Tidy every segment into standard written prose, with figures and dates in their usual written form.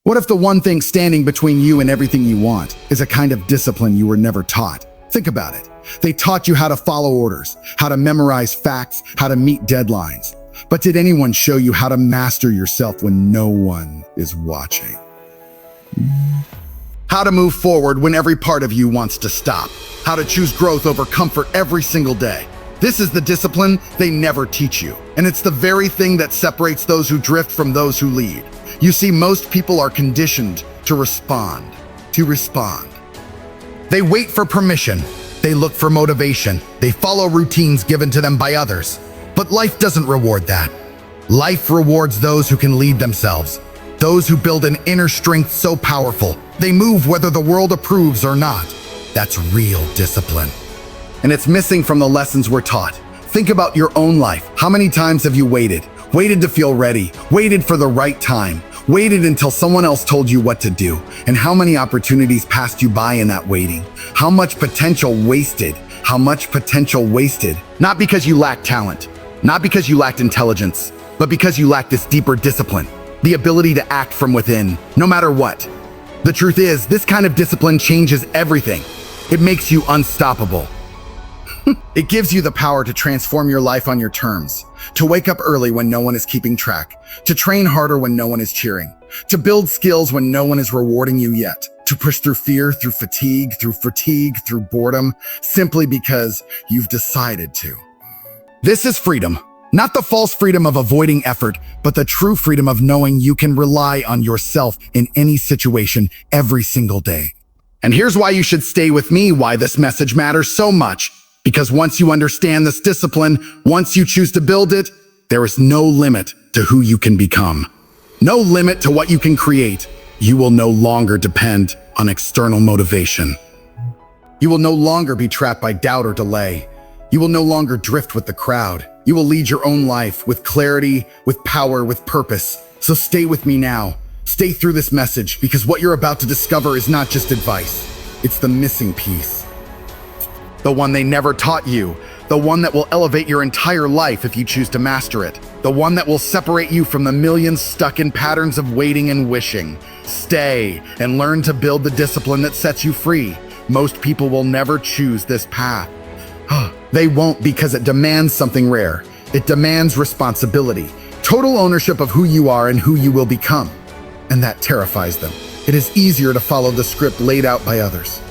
What if the one thing standing between you and everything you want is a kind of discipline you were never taught? Think about it. They taught you how to follow orders, how to memorize facts, how to meet deadlines. But did anyone show you how to master yourself when no one is watching? How to move forward when every part of you wants to stop. How to choose growth over comfort every single day. This is the discipline they never teach you. And it's the very thing that separates those who drift from those who lead. You see, most people are conditioned to respond. They wait for permission. They look for motivation. They follow routines given to them by others. But life doesn't reward that. Life rewards those who can lead themselves. Those who build an inner strength so powerful, they move whether the world approves or not. That's real discipline. And it's missing from the lessons we're taught. Think about your own life. How many times have you waited? Waited to feel ready, waited for the right time, waited until someone else told you what to do. And how many opportunities passed you by in that waiting? How much potential wasted? Not because you lacked talent, not because you lacked intelligence, but because you lacked this deeper discipline, the ability to act from within, no matter what. The truth is, this kind of discipline changes everything. It makes you unstoppable. It gives you the power to transform your life on your terms, to wake up early when no one is keeping track, to train harder when no one is cheering, to build skills when no one is rewarding you yet, to push through fear, through fatigue, through boredom, simply because you've decided to. This is freedom, not the false freedom of avoiding effort, but the true freedom of knowing you can rely on yourself in any situation every single day. And here's why you should stay with me, why this message matters so much. Because once you understand this discipline, once you choose to build it, there is no limit to who you can become. No limit to what you can create. You will no longer depend on external motivation. You will no longer be trapped by doubt or delay. You will no longer drift with the crowd. You will lead your own life with clarity, with power, with purpose. So stay with me now. Stay through this message, because what you're about to discover is not just advice. It's the missing piece. The one they never taught you, the one that will elevate your entire life if you choose to master it, the one that will separate you from the millions stuck in patterns of waiting and wishing. Stay and learn to build the discipline that sets you free. Most people will never choose this path. They won't, because it demands something rare. It demands responsibility, total ownership of who you are and who you will become. And that terrifies them. It is easier to follow the script laid out by others.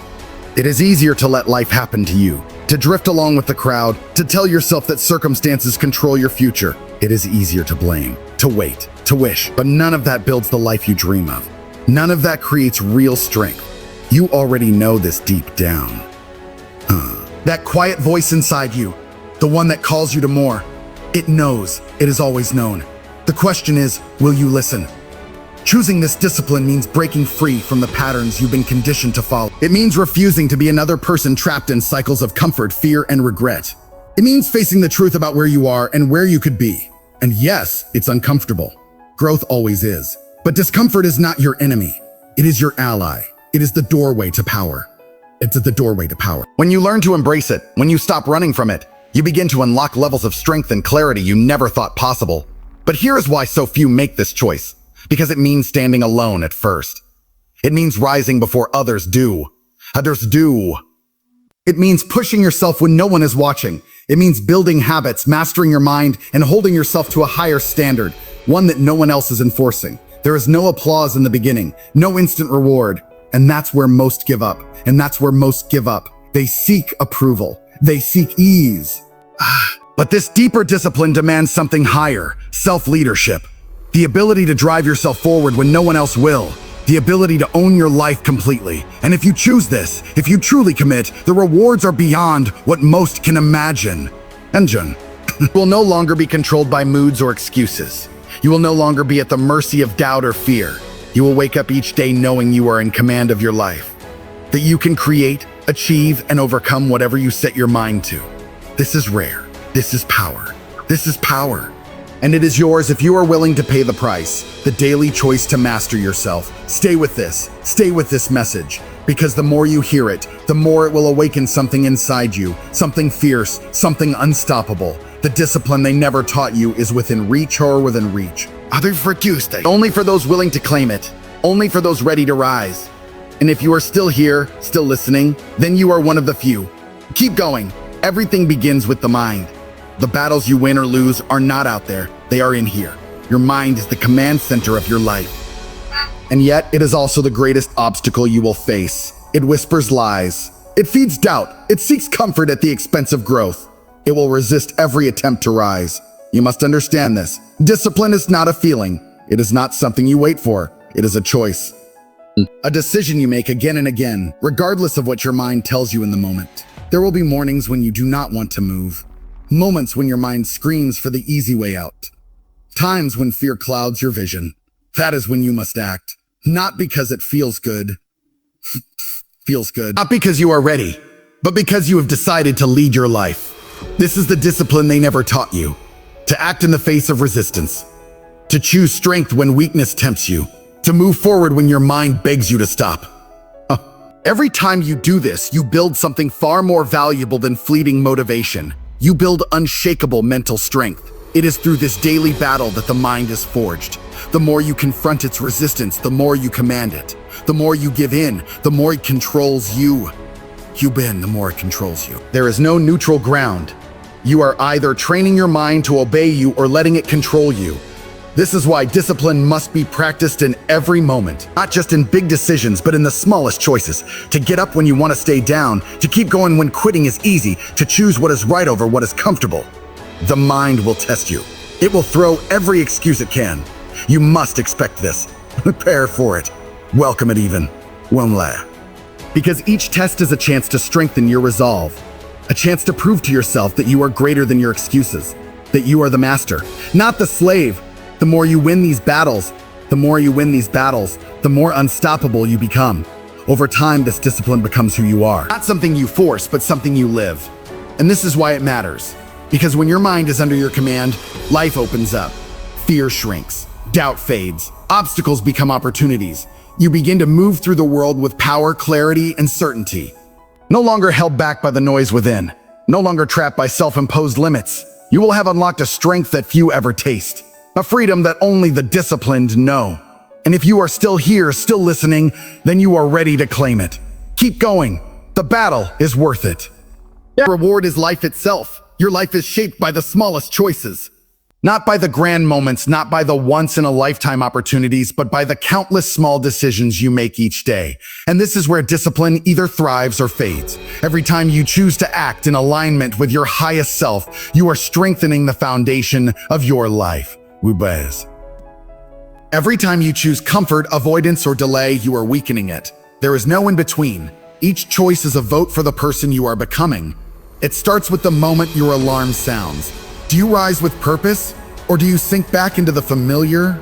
It is easier to let life happen to you, to drift along with the crowd, to tell yourself that circumstances control your future. It is easier to blame, to wait, to wish, but none of that builds the life you dream of. None of that creates real strength. You already know this deep down. That quiet voice inside you, the one that calls you to more, it knows, it has always known. The question is, will you listen? Choosing this discipline means breaking free from the patterns you've been conditioned to follow. It means refusing to be another person trapped in cycles of comfort, fear, and regret. It means facing the truth about where you are and where you could be. And yes, it's uncomfortable. Growth always is. But discomfort is not your enemy. It is your ally. It is the doorway to power. It's the doorway to power. When you learn to embrace it, when you stop running from it, you begin to unlock levels of strength and clarity you never thought possible. But here is why so few make this choice. Because it means standing alone at first. It means rising before others do. It means pushing yourself when no one is watching. It means building habits, mastering your mind, and holding yourself to a higher standard, one that no one else is enforcing. There is no applause in the beginning, no instant reward. And that's where most give up. They seek approval. They seek ease. But this deeper discipline demands something higher, self-leadership. The ability to drive yourself forward when no one else will. The ability to own your life completely. And if you choose this, if you truly commit, the rewards are beyond what most can imagine. You will no longer be controlled by moods or excuses. You will no longer be at the mercy of doubt or fear. You will wake up each day knowing you are in command of your life. That you can create, achieve, and overcome whatever you set your mind to. This is rare. This is power. And it is yours if you are willing to pay the price, the daily choice to master yourself. Stay with this message, because the more you hear it, the more it will awaken something inside you, something fierce, something unstoppable. The discipline they never taught you is within reach. Only for those willing to claim it. only for those ready to rise. And if you are still here, still listening, then you are one of the few. Keep going. Everything begins with the mind. The battles you win or lose are not out there. They are in here. Your mind is the command center of your life. And yet, it is also the greatest obstacle you will face. It whispers lies. It feeds doubt. It seeks comfort at the expense of growth. It will resist every attempt to rise. You must understand this. Discipline is not a feeling. It is not something you wait for. It is a choice. A decision you make again and again, regardless of what your mind tells you in the moment. There will be mornings when you do not want to move. Moments when your mind screams for the easy way out. Times when fear clouds your vision. That is when you must act. Not because it feels good. Not because you are ready, but because you have decided to lead your life. This is the discipline they never taught you. To act in the face of resistance. To choose strength when weakness tempts you. To move forward when your mind begs you to stop. Every time you do this, you build something far more valuable than fleeting motivation. You build unshakable mental strength. It is through this daily battle that the mind is forged. The more you confront its resistance, the more you command it. The more you give in, the more it controls you. You bend, the more it controls you. There is no neutral ground. You are either training your mind to obey you or letting it control you. This is why discipline must be practiced in every moment, not just in big decisions, but in the smallest choices. To get up when you want to stay down, to keep going when quitting is easy, to choose what is right over what is comfortable. The mind will test you. It will throw every excuse it can. You must expect this. Prepare for it. Welcome it even. Won't. Because each test is a chance to strengthen your resolve. A chance to prove to yourself that you are greater than your excuses. That you are the master, not the slave. The more you win these battles, the more unstoppable you become. Over time, this discipline becomes who you are. Not something you force, but something you live. And this is why it matters. Because when your mind is under your command, life opens up. Fear shrinks. Doubt fades. Obstacles become opportunities. You begin to move through the world with power, clarity, and certainty. No longer held back by the noise within. No longer trapped by self-imposed limits. You will have unlocked a strength that few ever taste. A freedom that only the disciplined know. And if you are still here, still listening, then you are ready to claim it. Keep going. The battle is worth it. The reward is life itself. Your life is shaped by the smallest choices. Not by the grand moments, not by the once-in-a-lifetime opportunities, but by the countless small decisions you make each day. And this is where discipline either thrives or fades. Every time you choose to act in alignment with your highest self, you are strengthening the foundation of your life. Every time you choose comfort, avoidance, or delay, you are weakening it. There is no in between. Each choice is a vote for the person you are becoming. It starts with the moment your alarm sounds. Do you rise with purpose, or do you sink back into the familiar?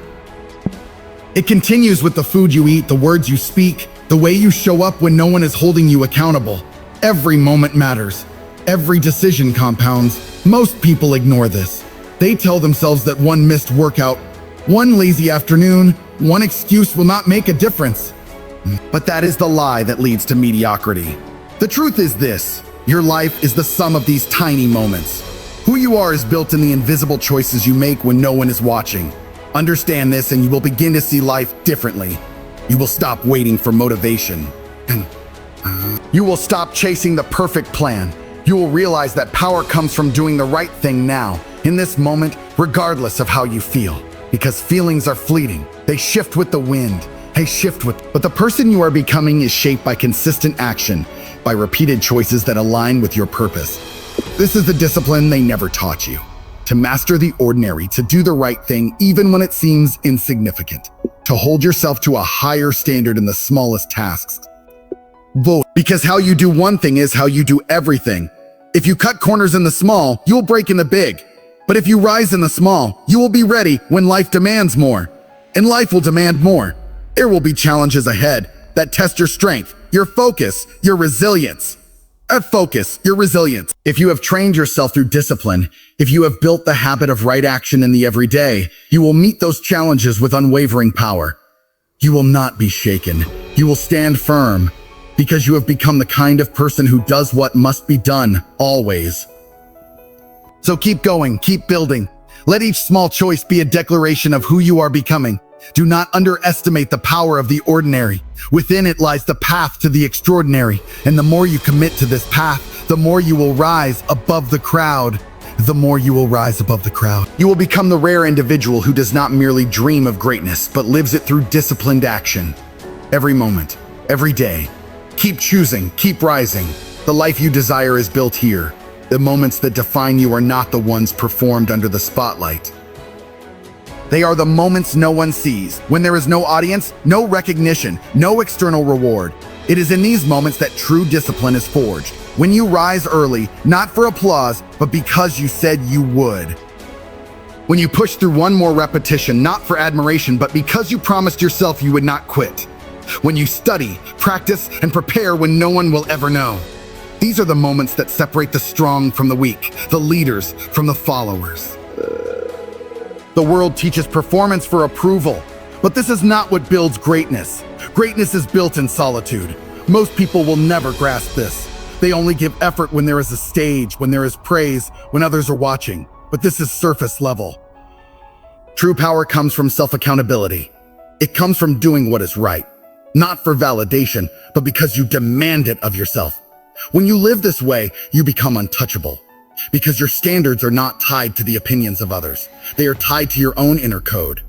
It continues with the food you eat, the words you speak, the way you show up when no one is holding you accountable. Every moment matters. Every decision compounds. Most people ignore this. They tell themselves that one missed workout, one lazy afternoon, one excuse will not make a difference. But that is the lie that leads to mediocrity. The truth is this: your life is the sum of these tiny moments. Who you are is built in the invisible choices you make when no one is watching. Understand this and you will begin to see life differently. You will stop waiting for motivation. And you will stop chasing the perfect plan. You will realize that power comes from doing the right thing now, in this moment, regardless of how you feel. Because feelings are fleeting. They shift with the wind. But the person you are becoming is shaped by consistent action, by repeated choices that align with your purpose. This is the discipline they never taught you. To master the ordinary, to do the right thing even when it seems insignificant. To hold yourself to a higher standard in the smallest tasks. Because how you do one thing is how you do everything. If you cut corners in the small, you'll break in the big. But if you rise in the small, you will be ready when life demands more. And life will demand more. There will be challenges ahead that test your strength, your focus, your resilience. If you have trained yourself through discipline, if you have built the habit of right action in the everyday, you will meet those challenges with unwavering power. You will not be shaken. You will stand firm because you have become the kind of person who does what must be done, always. So keep going, keep building. Let each small choice be a declaration of who you are becoming. Do not underestimate the power of the ordinary. Within it lies the path to the extraordinary. And the more you commit to this path, the more you will rise above the crowd. The more you will rise above the crowd. You will become the rare individual who does not merely dream of greatness, but lives it through disciplined action. Every moment, every day. Keep choosing, keep rising. The life you desire is built here. The moments that define you are not the ones performed under the spotlight. They are the moments no one sees, when there is no audience, no recognition, no external reward. It is in these moments that true discipline is forged. When you rise early, not for applause, but because you said you would. When you push through one more repetition, not for admiration, but because you promised yourself you would not quit. When you study, practice, and prepare when no one will ever know. These are the moments that separate the strong from the weak, the leaders from the followers. The world teaches performance for approval, but this is not what builds greatness. Greatness is built in solitude. Most people will never grasp this. They only give effort when there is a stage, when there is praise, when others are watching. But this is surface level. True power comes from self-accountability. It comes from doing what is right, not for validation, but because you demand it of yourself. When you live this way, you become untouchable. Because your standards are not tied to the opinions of others. They are tied to your own inner code.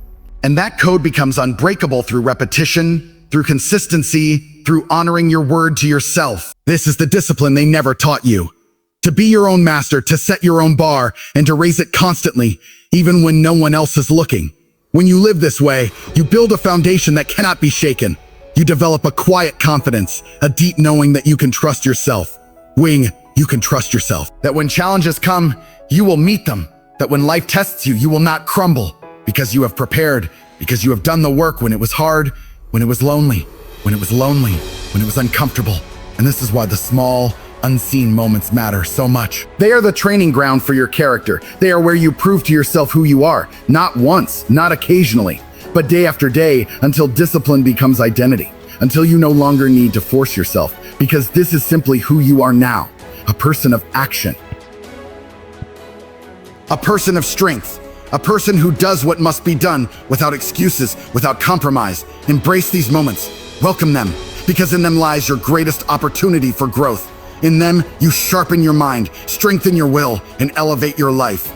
And that code becomes unbreakable through repetition, through consistency, through honoring your word to yourself. This is the discipline they never taught you. To be your own master, to set your own bar, and to raise it constantly, even when no one else is looking. When you live this way, you build a foundation that cannot be shaken. You develop a quiet confidence, a deep knowing that you can trust yourself. You can trust yourself. That when challenges come, you will meet them. That when life tests you, you will not crumble. Because you have prepared, because you have done the work when it was hard, when it was lonely, when it was uncomfortable. And this is why the small, unseen moments matter so much. They are the training ground for your character. They are where you prove to yourself who you are. Not once, not occasionally, but day after day, until discipline becomes identity. Until you no longer need to force yourself, because this is simply who you are now. A person of action. A person of strength. A person who does what must be done without excuses, without compromise. Embrace these moments. Welcome them, because in them lies your greatest opportunity for growth. In them, you sharpen your mind, strengthen your will, and elevate your life.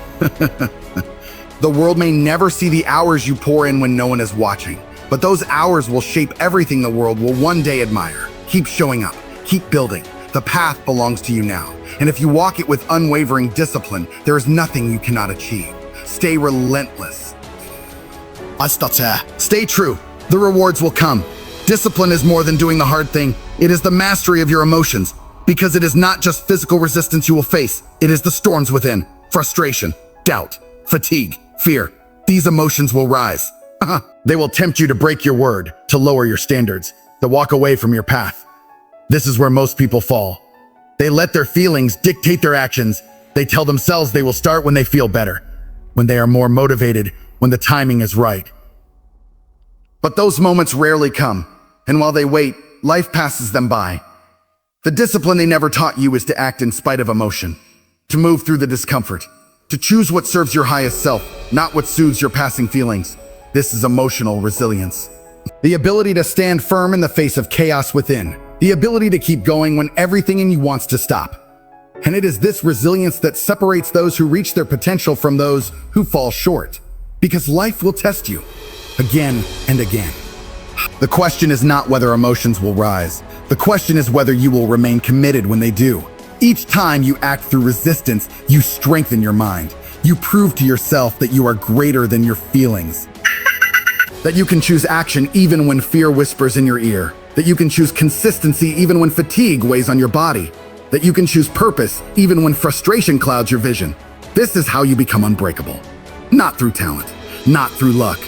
The world may never see the hours you pour in when no one is watching, but those hours will shape everything the world will one day admire. Keep showing up, keep building. The path belongs to you now, and if you walk it with unwavering discipline, there is nothing you cannot achieve. Stay relentless. Stay true. The rewards will come. Discipline is more than doing the hard thing. It is the mastery of your emotions, because it is not just physical resistance you will face. It is the storms within, frustration, doubt, fatigue, fear. These emotions will rise. They will tempt you to break your word, to lower your standards, to walk away from your path. This is where most people fall. They let their feelings dictate their actions. They tell themselves they will start when they feel better, when they are more motivated, when the timing is right. But those moments rarely come, and while they wait, life passes them by. The discipline they never taught you is to act in spite of emotion, to move through the discomfort, to choose what serves your highest self, not what soothes your passing feelings. This is emotional resilience. The ability to stand firm in the face of chaos within. The ability to keep going when everything in you wants to stop. And it is this resilience that separates those who reach their potential from those who fall short. Because life will test you, again and again. The question is not whether emotions will rise. The question is whether you will remain committed when they do. Each time you act through resistance, you strengthen your mind. You prove to yourself that you are greater than your feelings. That you can choose action even when fear whispers in your ear. That you can choose consistency even when fatigue weighs on your body. That you can choose purpose even when frustration clouds your vision. This is how you become unbreakable. Not through talent, not through luck,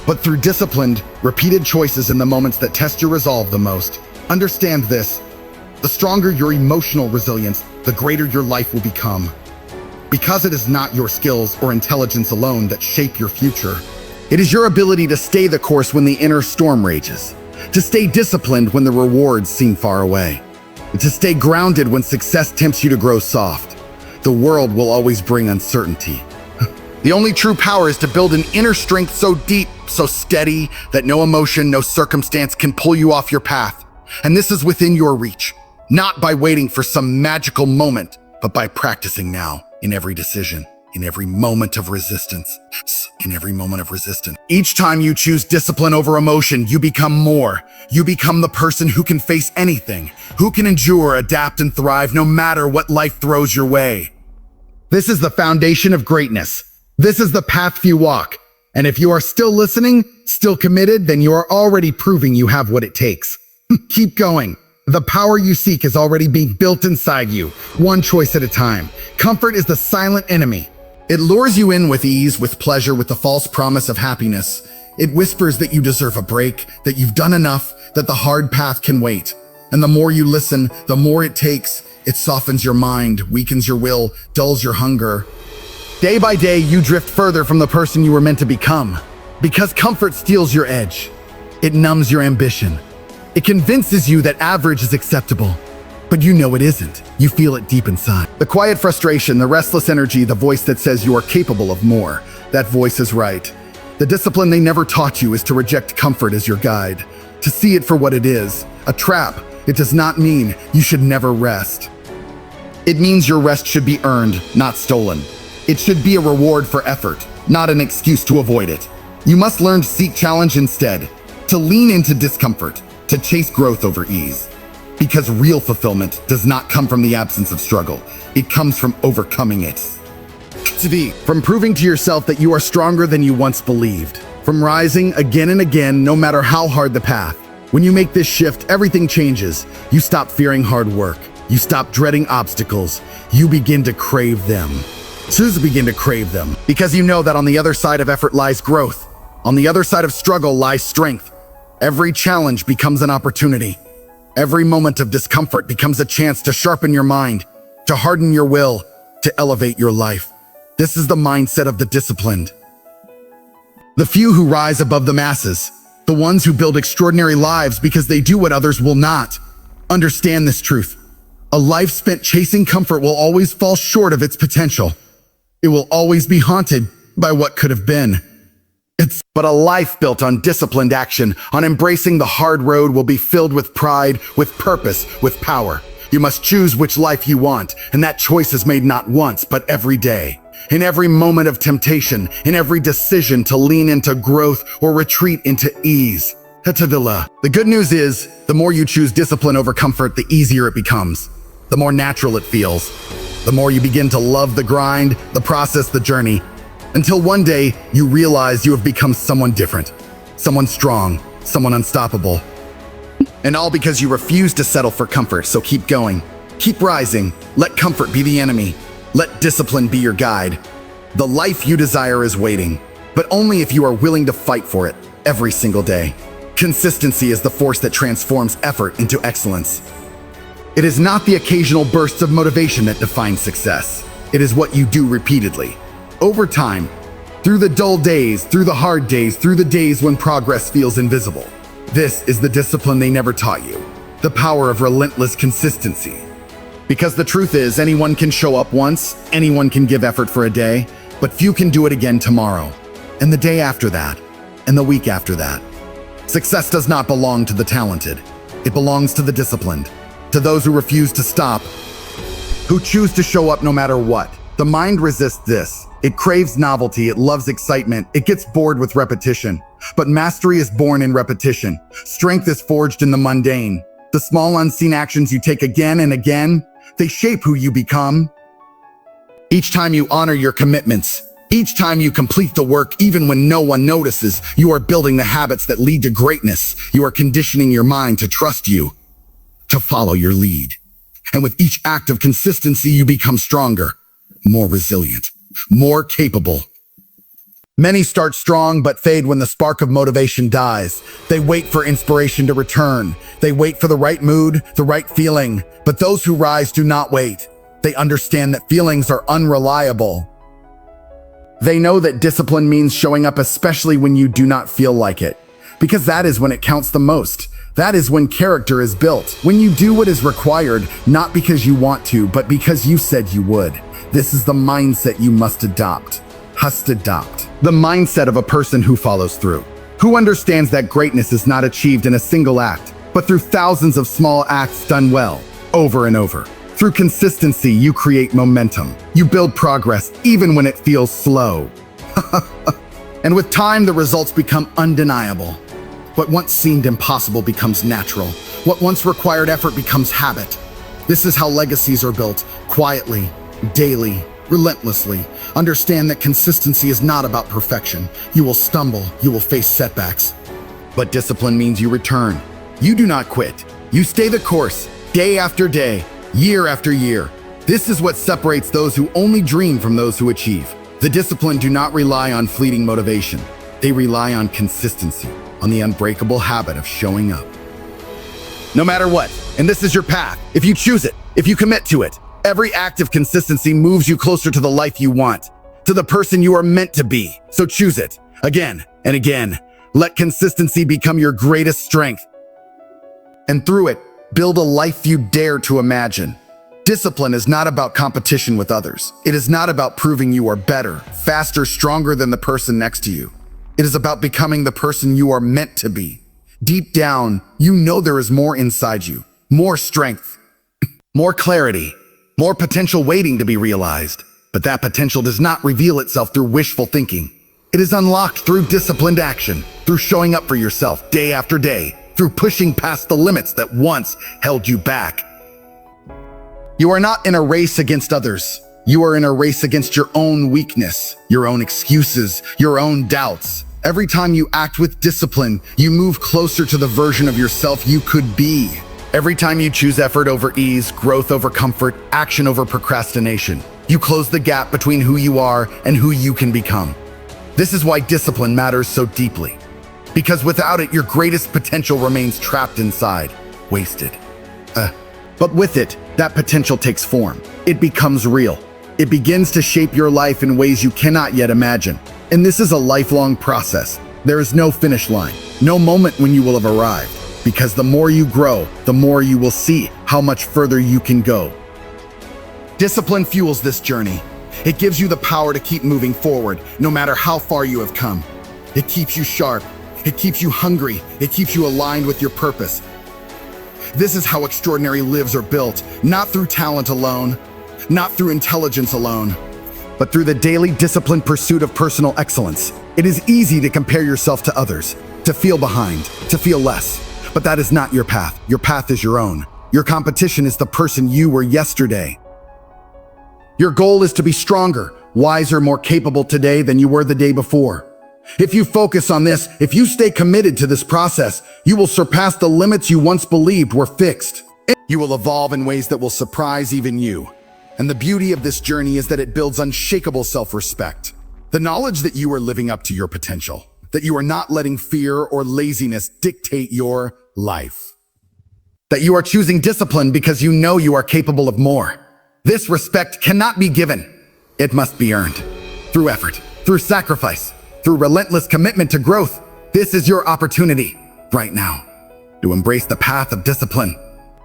but through disciplined, repeated choices in the moments that test your resolve the most. Understand this: the stronger your emotional resilience, the greater your life will become. Because it is not your skills or intelligence alone that shape your future. It is your ability to stay the course when the inner storm rages, to stay disciplined when the rewards seem far away, and to stay grounded when success tempts you to grow soft. The world will always bring uncertainty, The only true power is to build an inner strength so deep, so steady, that no emotion, no circumstance can pull you off your path. And this is within your reach, not by waiting for some magical moment, but by practicing now in every decision, in every moment of resistance, in every moment of resistance. Each time you choose discipline over emotion, you become more. You become the person who can face anything, who can endure, adapt, and thrive no matter what life throws your way. This is the foundation of greatness. This is the path you walk. And if you are still listening, still committed, then you are already proving you have what it takes. Keep going. The power you seek is already being built inside you, one choice at a time. Comfort is the silent enemy. It lures you in with ease, with pleasure, with the false promise of happiness. It whispers that you deserve a break, that you've done enough, that the hard path can wait. And the more you listen, the more it takes. It softens your mind, weakens your will, dulls your hunger. Day by day, you drift further from the person you were meant to become. Because comfort steals your edge. It numbs your ambition. It convinces you that average is acceptable. But you know it isn't. You feel it deep inside. The quiet frustration, the restless energy, the voice that says you are capable of more. That voice is right. The discipline they never taught you is to reject comfort as your guide. To see it for what it is, a trap. It does not mean you should never rest. It means your rest should be earned, not stolen. It should be a reward for effort, not an excuse to avoid it. You must learn to seek challenge instead, to lean into discomfort, to chase growth over ease. Because real fulfillment does not come from the absence of struggle. It comes from overcoming it. From proving to yourself that you are stronger than you once believed. From rising again and again, no matter how hard the path. When you make this shift, everything changes. You stop fearing hard work. You stop dreading obstacles. You begin to crave them. Begin to crave them because you know that on the other side of effort lies growth. On the other side of struggle lies strength. Every challenge becomes an opportunity. Every moment of discomfort becomes a chance to sharpen your mind, to harden your will, to elevate your life. This is the mindset of the disciplined. The few who rise above the masses, the ones who build extraordinary lives because they do what others will not. Understand this truth. A life spent chasing comfort will always fall short of its potential. It will always be haunted by what could have been. But a life built on disciplined action, on embracing the hard road, will be filled with pride, with purpose, with power. You must choose which life you want, and that choice is made not once, but every day. In every moment of temptation, in every decision to lean into growth or retreat into ease. The good news is, the more you choose discipline over comfort, the easier it becomes. The more natural it feels. The more you begin to love the grind, the process, the journey, until one day you realize you have become someone different, someone strong, someone unstoppable. And all because you refuse to settle for comfort, so keep going. Keep rising. Let comfort be the enemy. Let discipline be your guide. The life you desire is waiting, but only if you are willing to fight for it every single day. Consistency is the force that transforms effort into excellence. It is not the occasional bursts of motivation that define success. It is what you do repeatedly, over time, through the dull days, through the hard days, through the days when progress feels invisible. This is the discipline they never taught you, the power of relentless consistency. Because the truth is, anyone can show up once, anyone can give effort for a day, but few can do it again tomorrow, and the day after that, and the week after that. Success does not belong to the talented. It belongs to the disciplined. To those who refuse to stop, who choose to show up no matter what. The mind resists this. It craves novelty, it loves excitement, it gets bored with repetition. But mastery is born in repetition. Strength is forged in the mundane. The small unseen actions you take again and again, they shape who you become. Each time you honor your commitments, each time you complete the work even when no one notices, you are building the habits that lead to greatness. You are conditioning your mind to trust you, to follow your lead. And with each act of consistency, you become stronger, more resilient, more capable. Many start strong but fade when the spark of motivation dies. They wait for inspiration to return. They wait for the right mood, the right feeling. But those who rise do not wait. They understand that feelings are unreliable. They know that discipline means showing up especially when you do not feel like it, because that is when it counts the most. That is when character is built. When you do what is required, not because you want to, but because you said you would. This is the mindset you must adopt. must adopt the mindset of a person who follows through, who understands that greatness is not achieved in a single act, but through thousands of small acts done well, over and over. Through consistency, you create momentum. You build progress even when it feels slow. And with time, the results become undeniable. What once seemed impossible becomes natural. What once required effort becomes habit. This is how legacies are built, quietly, daily, relentlessly. Understand that consistency is not about perfection. You will stumble, you will face setbacks. But discipline means you return. You do not quit. You stay the course, day after day, year after year. This is what separates those who only dream from those who achieve. The disciplined do not rely on fleeting motivation. They rely on consistency, on the unbreakable habit of showing up. No matter what, and this is your path. If you choose it, if you commit to it, every act of consistency moves you closer to the life you want, to the person you are meant to be. So choose it, again and again. Let consistency become your greatest strength. And through it, build a life you dare to imagine. Discipline is not about competition with others. It is not about proving you are better, faster, stronger than the person next to you. It is about becoming the person you are meant to be. Deep down, you know there is more inside you, more strength, more clarity, more potential waiting to be realized. But that potential does not reveal itself through wishful thinking. It is unlocked through disciplined action, through showing up for yourself day after day, through pushing past the limits that once held you back. You are not in a race against others. You are in a race against your own weakness, your own excuses, your own doubts. Every time you act with discipline, you move closer to the version of yourself you could be. Every time you choose effort over ease, growth over comfort, action over procrastination, you close the gap between who you are and who you can become. This is why discipline matters so deeply. Because without it, your greatest potential remains trapped inside, wasted. But with it, that potential takes form. It becomes real. It begins to shape your life in ways you cannot yet imagine. And this is a lifelong process. There is no finish line, no moment when you will have arrived. Because the more you grow, the more you will see how much further you can go. Discipline fuels this journey. It gives you the power to keep moving forward, no matter how far you have come. It keeps you sharp. It keeps you hungry. It keeps you aligned with your purpose. This is how extraordinary lives are built, not through talent alone, not through intelligence alone, but through the daily disciplined pursuit of personal excellence. It is easy to compare yourself to others, to feel behind, to feel less. But that is not your path. Your path is your own. Your competition is the person you were yesterday. Your goal is to be stronger, wiser, more capable today than you were the day before. If you focus on this, if you stay committed to this process, you will surpass the limits you once believed were fixed. You will evolve in ways that will surprise even you. And the beauty of this journey is that it builds unshakable self-respect. The knowledge that you are living up to your potential, that you are not letting fear or laziness dictate your life, that you are choosing discipline because you know you are capable of more. This respect cannot be given. It must be earned through effort, through sacrifice, through relentless commitment to growth. This is your opportunity right now to embrace the path of discipline,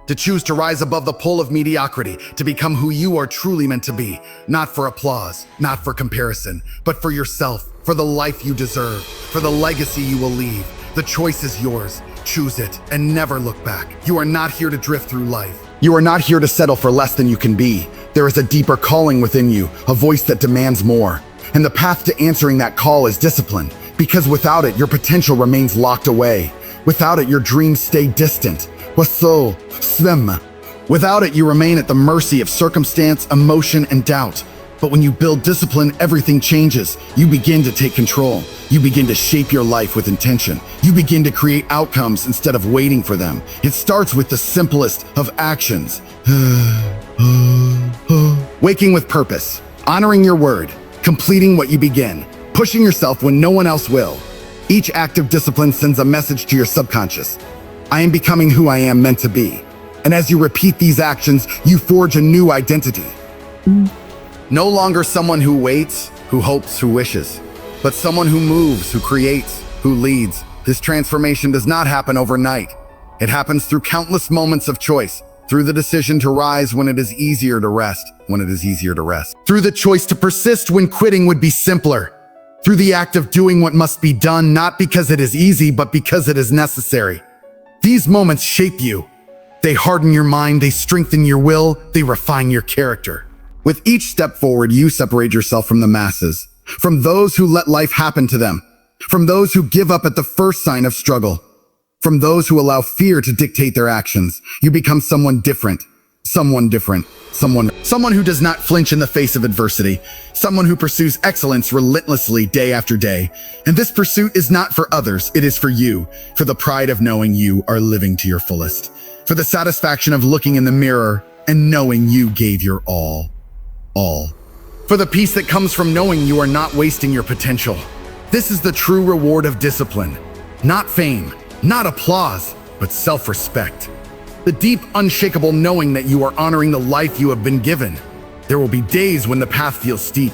to choose to rise above the pull of mediocrity, to become who you are truly meant to be, not for applause, not for comparison, but for yourself, for the life you deserve, for the legacy you will leave. The choice is yours. Choose it and never look back. You are not here to drift through life. You are not here to settle for less than you can be. There is a deeper calling within you, a voice that demands more. And the path to answering that call is discipline, because without it, your potential remains locked away. Without it, your dreams stay distant. Without it, you remain at the mercy of circumstance, emotion, and doubt. But when you build discipline, everything changes. You begin to take control. You begin to shape your life with intention. You begin to create outcomes instead of waiting for them. It starts with the simplest of actions. Waking with purpose, honoring your word, completing what you begin, pushing yourself when no one else will. Each act of discipline sends a message to your subconscious. I am becoming who I am meant to be. And as you repeat these actions, you forge a new identity. No longer someone who waits, who hopes, who wishes, but someone who moves, who creates, who leads. This transformation does not happen overnight. It happens through countless moments of choice, through the decision to rise when it is easier to rest, through the choice to persist when quitting would be simpler, through the act of doing what must be done, not because it is easy, but because it is necessary. These moments shape you. They harden your mind, they strengthen your will, they refine your character. With each step forward, you separate yourself from the masses, from those who let life happen to them, from those who give up at the first sign of struggle, from those who allow fear to dictate their actions. You become someone different, someone who does not flinch in the face of adversity, someone who pursues excellence relentlessly day after day. And this pursuit is not for others, it is for you, for the pride of knowing you are living to your fullest, for the satisfaction of looking in the mirror and knowing you gave your all, for the peace that comes from knowing you are not wasting your potential. This is the true reward of discipline, not fame, not applause, but self-respect. The deep, unshakable knowing that you are honoring the life you have been given. There will be days when the path feels steep,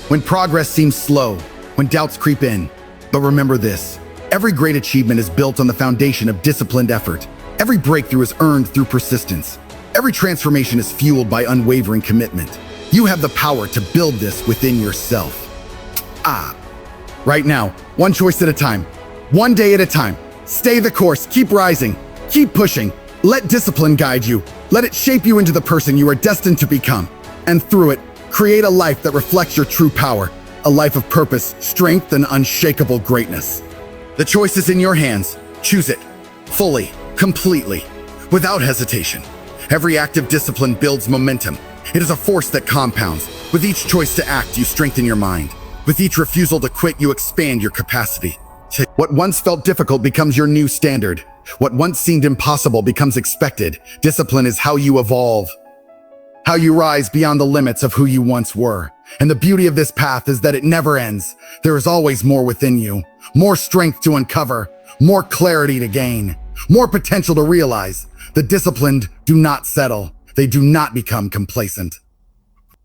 when progress seems slow, when doubts creep in. But remember this, every great achievement is built on the foundation of disciplined effort. Every breakthrough is earned through persistence. Every transformation is fueled by unwavering commitment. You have the power to build this within yourself. Right now, one choice at a time, one day at a time. Stay the course, keep rising, keep pushing. Let discipline guide you. Let it shape you into the person you are destined to become. And through it, create a life that reflects your true power, a life of purpose, strength, and unshakable greatness. The choice is in your hands. Choose it, fully, completely, without hesitation. Every act of discipline builds momentum. It is a force that compounds. With each choice to act, you strengthen your mind. With each refusal to quit, you expand your capacity. What once felt difficult becomes your new standard. What once seemed impossible becomes expected. Discipline is how you evolve, how you rise beyond the limits of who you once were. And the beauty of this path is that it never ends. There is always more within you, more strength to uncover, more clarity to gain, more potential to realize. The disciplined do not settle. They do not become complacent.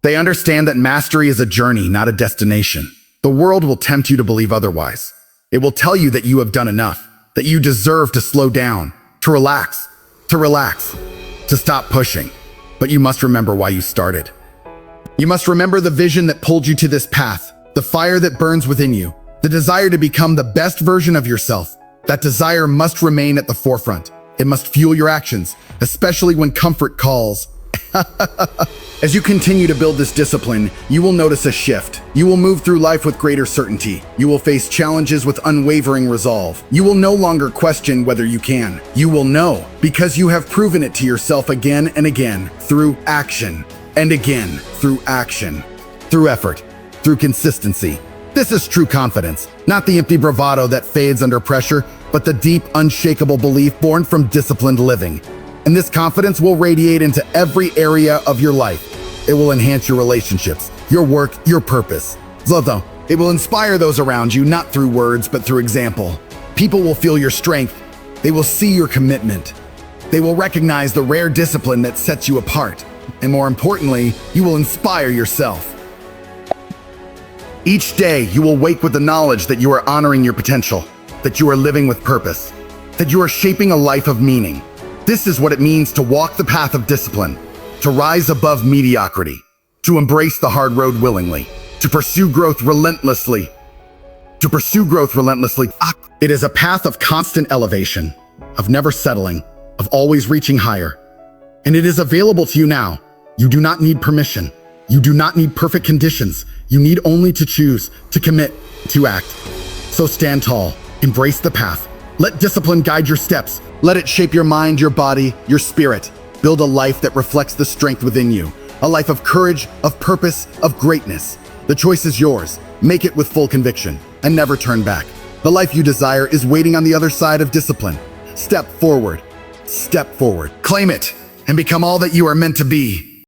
They understand that mastery is a journey, not a destination. The world will tempt you to believe otherwise. It will tell you that you have done enough, that you deserve to slow down, to relax, to stop pushing. But you must remember why you started. You must remember the vision that pulled you to this path, the fire that burns within you, the desire to become the best version of yourself. That desire must remain at the forefront. It must fuel your actions, especially when comfort calls. As you continue to build this discipline, you will notice a shift. You will move through life with greater certainty. You will face challenges with unwavering resolve. You will no longer question whether you can. You will know because you have proven it to yourself again and again through action, and again through action, through effort, through consistency. This is true confidence, not the empty bravado that fades under pressure, but the deep, unshakable belief born from disciplined living. And this confidence will radiate into every area of your life. It will enhance your relationships, your work, your purpose. Zloto, it will inspire those around you, not through words, but through example. People will feel your strength. They will see your commitment. They will recognize the rare discipline that sets you apart. And more importantly, you will inspire yourself. Each day, you will wake with the knowledge that you are honoring your potential, that you are living with purpose, that you are shaping a life of meaning. This is what it means to walk the path of discipline, to rise above mediocrity, to embrace the hard road willingly, to pursue growth relentlessly. It is a path of constant elevation, of never settling, of always reaching higher. And it is available to you now. You do not need permission. You do not need perfect conditions. You need only to choose, to commit, to act. So stand tall, embrace the path. Let discipline guide your steps. Let it shape your mind, your body, your spirit. Build a life that reflects the strength within you. A life of courage, of purpose, of greatness. The choice is yours. Make it with full conviction and never turn back. The life you desire is waiting on the other side of discipline. Step forward. Claim it and become all that you are meant to be.